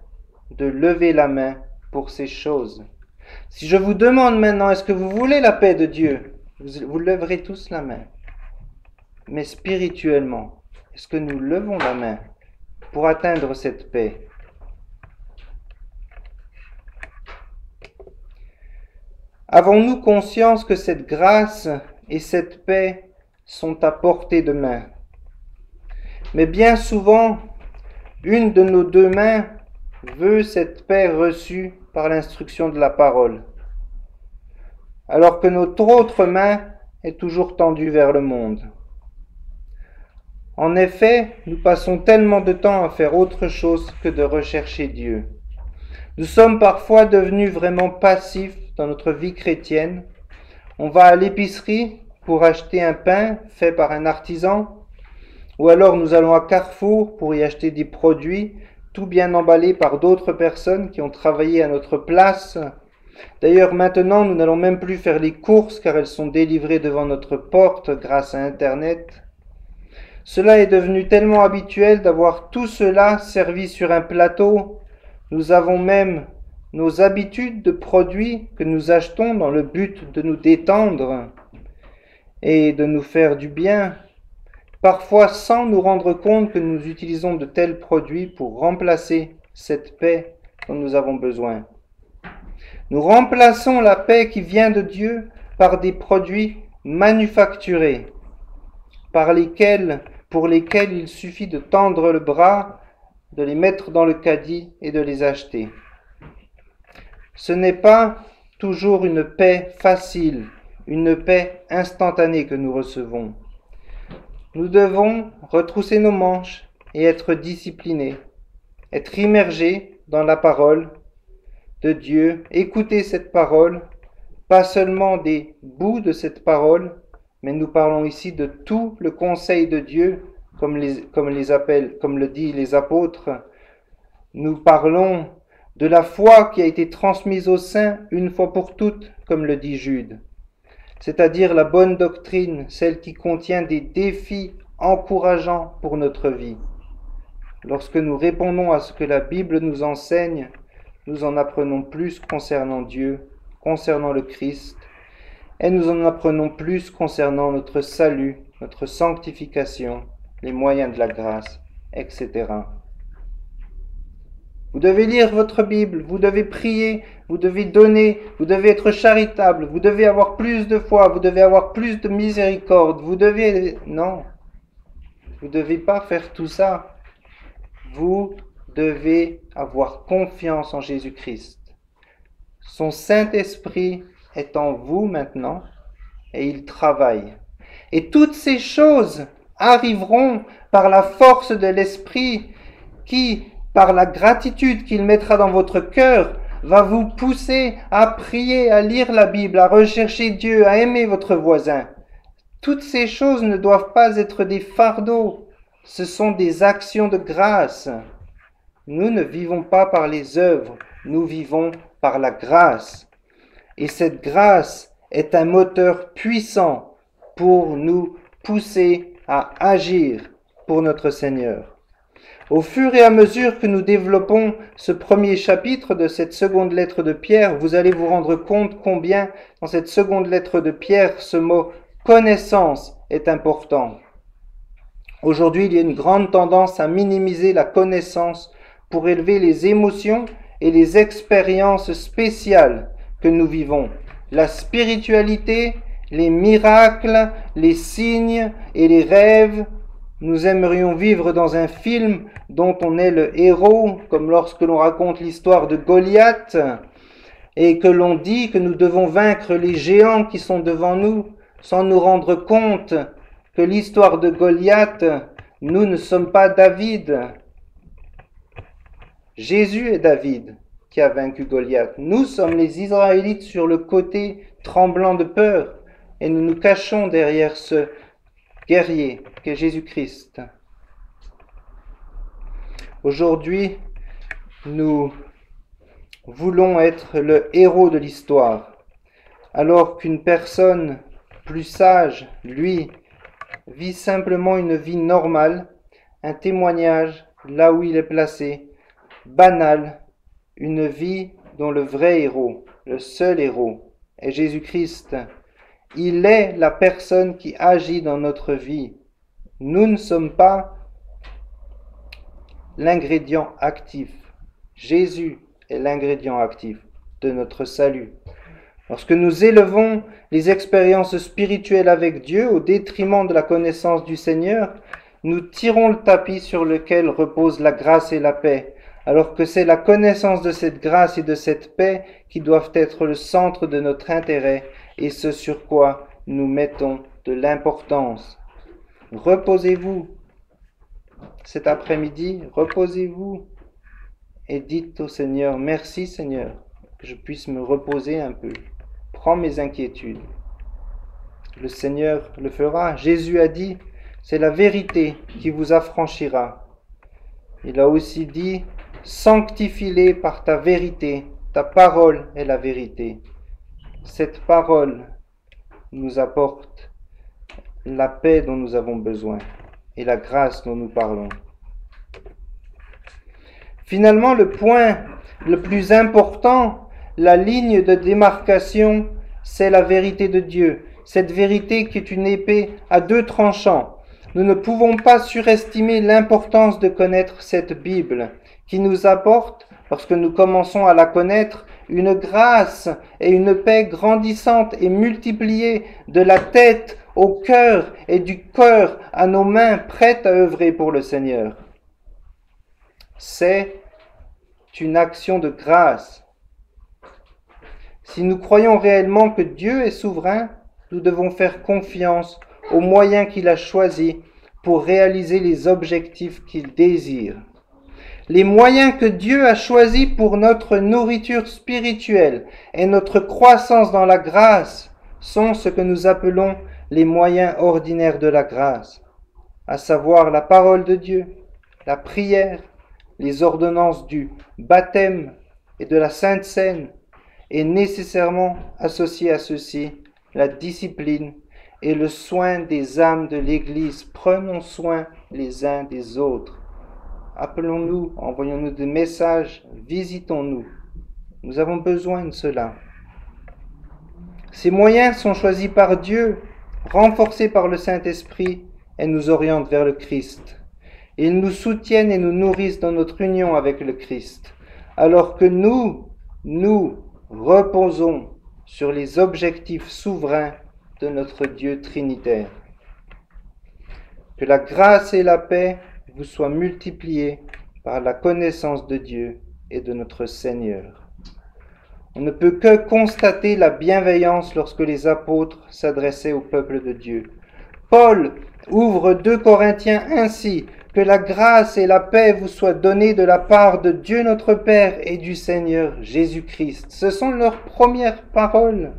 de lever la main pour ces choses? Si je vous demande maintenant, est-ce que vous voulez la paix de Dieu? Vous lèverez tous la main. Mais spirituellement, est-ce que nous levons la main pour atteindre cette paix? Avons-nous conscience que cette grâce et cette paix sont à portée de main? Mais bien souvent, une de nos deux mains veut cette paix reçue par l'instruction de la parole, alors que notre autre main est toujours tendue vers le monde. En effet, nous passons tellement de temps à faire autre chose que de rechercher Dieu. Nous sommes parfois devenus vraiment passifs dans notre vie chrétienne. On va à l'épicerie pour acheter un pain fait par un artisan, ou alors nous allons à Carrefour pour y acheter des produits tout bien emballés par d'autres personnes qui ont travaillé à notre place. D'ailleurs, maintenant, nous n'allons même plus faire les courses car elles sont délivrées devant notre porte grâce à Internet. Cela est devenu tellement habituel d'avoir tout cela servi sur un plateau. Nous avons même nos habitudes de produits que nous achetons dans le but de nous détendre et de nous faire du bien, parfois sans nous rendre compte que nous utilisons de tels produits pour remplacer cette paix dont nous avons besoin. Nous remplaçons la paix qui vient de Dieu par des produits manufacturés, pour lesquels il suffit de tendre le bras, de les mettre dans le caddie et de les acheter. Ce n'est pas toujours une paix facile, une paix instantanée que nous recevons. Nous devons retrousser nos manches et être disciplinés, être immergés dans la parole de Dieu, écouter cette parole, pas seulement des bouts de cette parole, mais nous parlons ici de tout le conseil de Dieu, comme le disent les apôtres. Nous parlons de la foi qui a été transmise aux saints une fois pour toutes, comme le dit Jude, c'est-à-dire la bonne doctrine, celle qui contient des défis encourageants pour notre vie. Lorsque nous répondons à ce que la Bible nous enseigne, nous en apprenons plus concernant Dieu, concernant le Christ, et nous en apprenons plus concernant notre salut, notre sanctification, les moyens de la grâce, etc. Vous devez lire votre Bible, vous devez prier, vous devez donner, vous devez être charitable, vous devez avoir plus de foi, vous devez avoir plus de miséricorde, vous devez... Non, vous ne devez pas faire tout ça. Vous devez avoir confiance en Jésus-Christ. Son Saint-Esprit est en vous maintenant et il travaille. Et toutes ces choses arriveront par la force de l'Esprit qui, par la gratitude qu'il mettra dans votre cœur, va vous pousser à prier, à lire la Bible, à rechercher Dieu, à aimer votre voisin. Toutes ces choses ne doivent pas être des fardeaux, ce sont des actions de grâce. Nous ne vivons pas par les œuvres, nous vivons par la grâce. Et cette grâce est un moteur puissant pour nous pousser à agir pour notre Seigneur. Au fur et à mesure que nous développons ce premier chapitre de cette seconde lettre de Pierre, vous allez vous rendre compte combien dans cette seconde lettre de Pierre, ce mot « connaissance » est important. Aujourd'hui, il y a une grande tendance à minimiser la connaissance pour élever les émotions et les expériences spéciales que nous vivons. La spiritualité, les miracles, les signes et les rêves. Nous aimerions vivre dans un film dont on est le héros, comme lorsque l'on raconte l'histoire de Goliath, et que l'on dit que nous devons vaincre les géants qui sont devant nous, sans nous rendre compte que l'histoire de Goliath, nous ne sommes pas David. Jésus est David qui a vaincu Goliath. Nous sommes les Israélites sur le côté tremblant de peur, et nous nous cachons derrière ce guerrier qu'est Jésus-Christ. Aujourd'hui, nous voulons être le héros de l'histoire, alors qu'une personne plus sage, lui, vit simplement une vie normale, un témoignage là où il est placé, banal, une vie dont le vrai héros, le seul héros, est Jésus-Christ. Il est la personne qui agit dans notre vie. Nous ne sommes pas l'ingrédient actif. Jésus est l'ingrédient actif de notre salut. Lorsque nous élevons les expériences spirituelles avec Dieu au détriment de la connaissance du Seigneur, nous tirons le tapis sur lequel repose la grâce et la paix, alors que c'est la connaissance de cette grâce et de cette paix qui doivent être le centre de notre intérêt et ce sur quoi nous mettons de l'importance. Reposez-vous. Cet après-midi, reposez-vous et dites au Seigneur, merci Seigneur, que je puisse me reposer un peu. Prends mes inquiétudes. Le Seigneur le fera. Jésus a dit, c'est la vérité qui vous affranchira. Il a aussi dit, sanctifie-les par ta vérité. Ta parole est la vérité. Cette parole nous apporte la paix dont nous avons besoin et la grâce dont nous parlons. Finalement, le point le plus important, la ligne de démarcation, c'est la vérité de Dieu. Cette vérité qui est une épée à deux tranchants. Nous ne pouvons pas surestimer l'importance de connaître cette Bible qui nous apporte, lorsque nous commençons à la connaître, une grâce et une paix grandissante et multipliée de la tête au cœur et du cœur à nos mains prêtes à œuvrer pour le Seigneur. C'est une action de grâce. Si nous croyons réellement que Dieu est souverain, nous devons faire confiance aux moyens qu'il a choisis pour réaliser les objectifs qu'il désire. Les moyens que Dieu a choisis pour notre nourriture spirituelle et notre croissance dans la grâce sont ce que nous appelons les moyens ordinaires de la grâce, à savoir la parole de Dieu, la prière, les ordonnances du baptême et de la Sainte Seine, et nécessairement associés à ceci la discipline et le soin des âmes de l'Église. Prenons soin les uns des autres. Appelons-nous, envoyons-nous des messages, visitons-nous. Nous avons besoin de cela. Ces moyens sont choisis par Dieu, renforcés par le Saint-Esprit et nous orientent vers le Christ. Ils nous soutiennent et nous nourrissent dans notre union avec le Christ, alors que nous reposons sur les objectifs souverains de notre Dieu trinitaire. Que la grâce et la paix vous soient multipliées par la connaissance de Dieu et de notre Seigneur. On ne peut que constater la bienveillance lorsque les apôtres s'adressaient au peuple de Dieu. Paul ouvre 2 Corinthiens ainsi: que la grâce et la paix vous soient données de la part de Dieu notre Père et du Seigneur Jésus-Christ. Ce sont leurs premières paroles.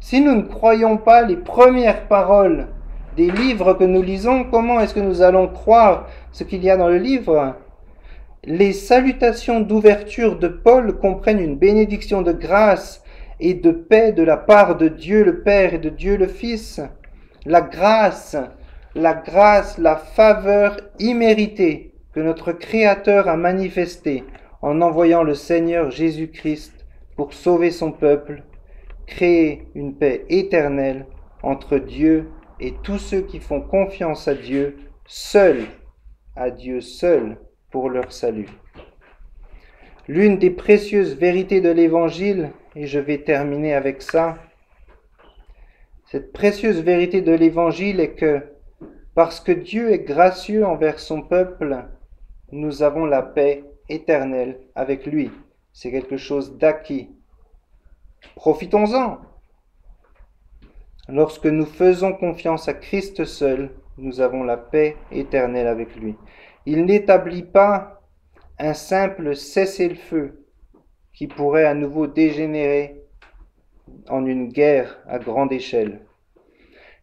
Si nous ne croyons pas les premières paroles des livres que nous lisons, comment est-ce que nous allons croire ce qu'il y a dans le livre? Les salutations d'ouverture de Paul comprennent une bénédiction de grâce et de paix de la part de Dieu le Père et de Dieu le Fils. La grâce, la faveur imméritée que notre Créateur a manifestée en envoyant le Seigneur Jésus-Christ pour sauver son peuple, créer une paix éternelle entre Dieu et tous ceux qui font confiance à Dieu seul pour leur salut. L'une des précieuses vérités de l'Évangile, et je vais terminer avec ça, cette précieuse vérité de l'Évangile est que parce que Dieu est gracieux envers son peuple, nous avons la paix éternelle avec lui. C'est quelque chose d'acquis. Profitons-en. Lorsque nous faisons confiance à Christ seul, nous avons la paix éternelle avec lui. Il n'établit pas un simple cessez-le-feu qui pourrait à nouveau dégénérer en une guerre à grande échelle.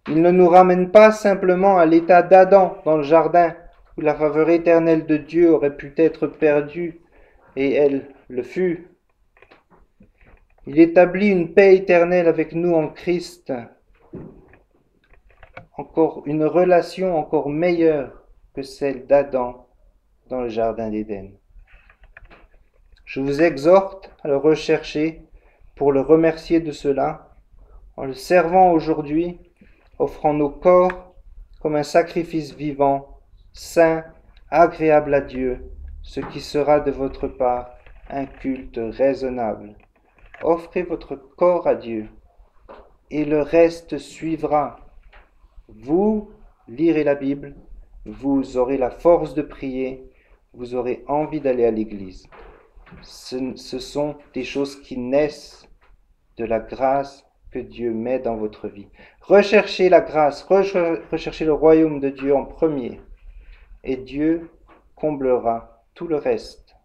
Il ne nous ramène pas simplement à l'état d'Adam dans le jardin où la faveur éternelle de Dieu aurait pu être perdue et elle le fut. Il établit une paix éternelle avec nous en Christ, encore une relation encore meilleure que celle d'Adam dans le jardin d'Éden. Je vous exhorte à le rechercher pour le remercier de cela, en le servant aujourd'hui, offrant nos corps comme un sacrifice vivant, saint, agréable à Dieu, ce qui sera de votre part un culte raisonnable. Offrez votre corps à Dieu, et le reste suivra. Vous lirez la Bible, vous aurez la force de prier, vous aurez envie d'aller à l'église. Ce sont des choses qui naissent de la grâce que Dieu met dans votre vie. Recherchez la grâce, recherchez le royaume de Dieu en premier, et Dieu comblera tout le reste.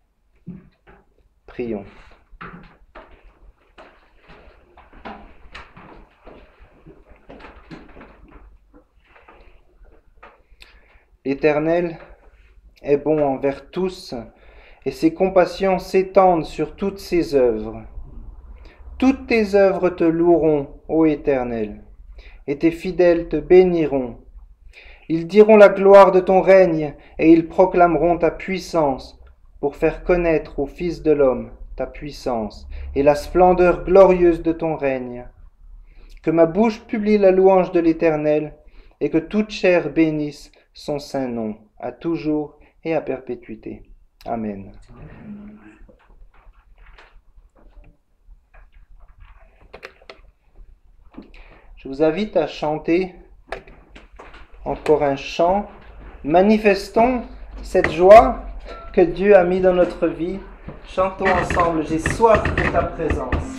Prions. L'Éternel est bon envers tous, et ses compassions s'étendent sur toutes ses œuvres. Toutes tes œuvres te loueront, ô Éternel, et tes fidèles te béniront. Ils diront la gloire de ton règne, et ils proclameront ta puissance, pour faire connaître aux fils de l'homme ta puissance, et la splendeur glorieuse de ton règne. Que ma bouche publie la louange de l'Éternel, et que toute chair bénisse son saint nom, à toujours et à perpétuité. Amen. Je vous invite à chanter encore un chant. Manifestons cette joie que Dieu a mis dans notre vie. Chantons ensemble, j'ai soif de ta présence.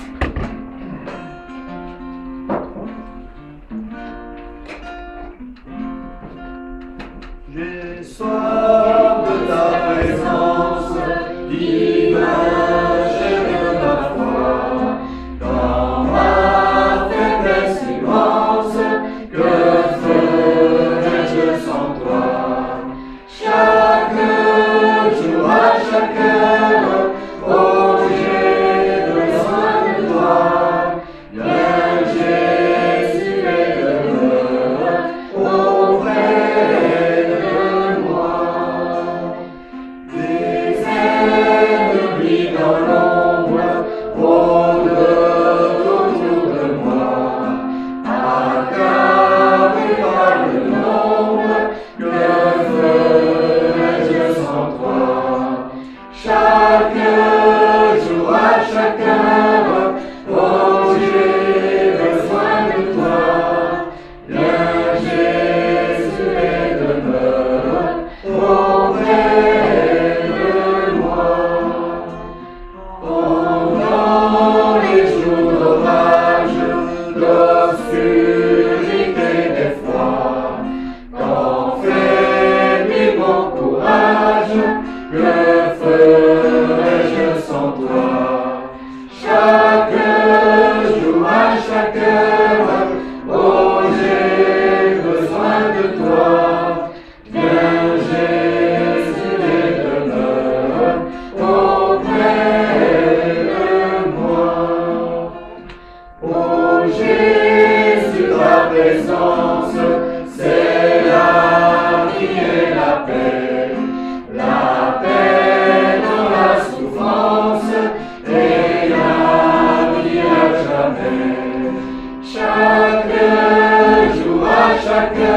J'ai soif de ta présence, d'image de ma foi, dans ma faiblesse immense, que ferais-je sans toi? Chaque jour, à chaque heure, oh, j'ai besoin de l'obscurité des fois, quand faiblit mon courage, que ferais-je sans toi? Chaque jour, à chaque heure, oh j'ai besoin de toi. Viens Jésus et demeure auprès de moi. Oh Jésus, ta présence, c'est la vie et la paix dans la souffrance et la vie à jamais. Chaque jour, à chaque heure,